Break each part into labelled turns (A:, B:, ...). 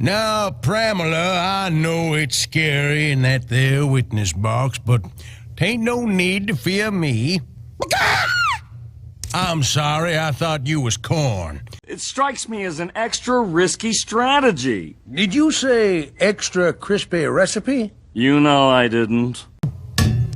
A: Now, Pramila, I know it's scary in that there witness box, but t'ain't no need to fear me. I'm sorry, I thought you was corn.
B: It strikes me as an extra risky strategy.
A: Did you say extra crispy recipe?
B: You know I didn't.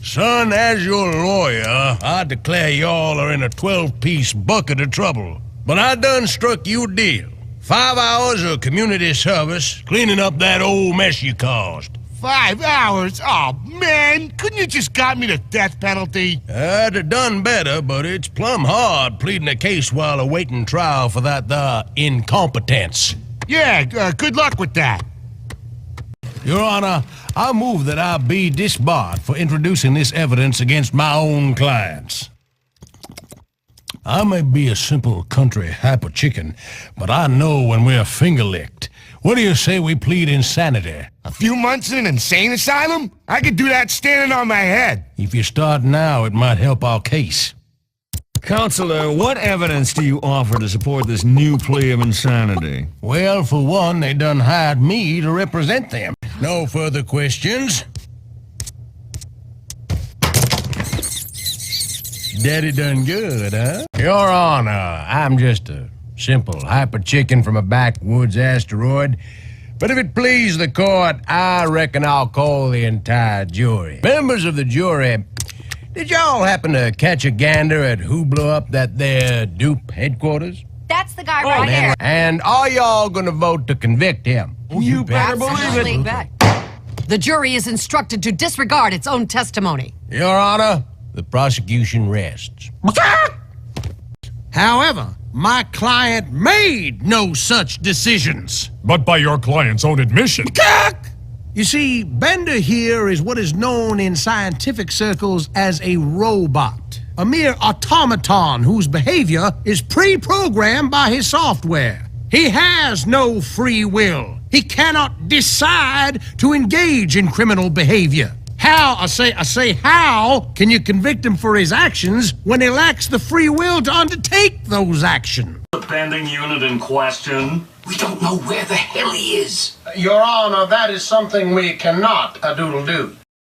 A: Son, as your lawyer, I declare y'all are in a 12-piece bucket of trouble. But I done struck you a deal. 5 hours of community service, cleaning up that old mess you caused.
C: 5 hours? Oh, man, couldn't you just got me the death penalty?
A: I'd have done better, but it's plumb hard pleading a case while awaiting trial for that incompetence.
C: Yeah, good luck with that.
A: Your Honor, I move that I be disbarred for introducing this evidence against my own clients. I may be a simple country hyper chicken, but I know when we're finger-licked. What do you say we plead insanity?
C: A few months in an insane asylum? I could do that standing on my head.
A: If you start now, it might help our case.
D: Counselor, what evidence do you offer to support this new plea of insanity?
A: Well, for one, they done hired me to represent them. No further questions? Daddy done good, huh? Your Honor, I'm just a simple hyper chicken from a backwoods asteroid. But if it please the court, I reckon I'll call the entire jury. Members of the jury, did y'all happen to catch a gander at who blew up that there dupe headquarters?
E: That's the guy right there.
A: And are y'all gonna vote to convict him?
D: You better believe it.
F: The jury is instructed to disregard its own testimony.
A: Your Honor, the prosecution rests. However, my client made no such decisions.
G: But by your client's own admission.
A: You see, Bender here is what is known in scientific circles as a robot. A mere automaton whose behavior is pre-programmed by his software. He has no free will. He cannot decide to engage in criminal behavior. How, I say, how can you convict him for his actions when he lacks the free will to undertake those actions?
B: The bending unit in question.
H: We don't know where the hell he is.
A: Your Honor, that is something we cannot doodle-do.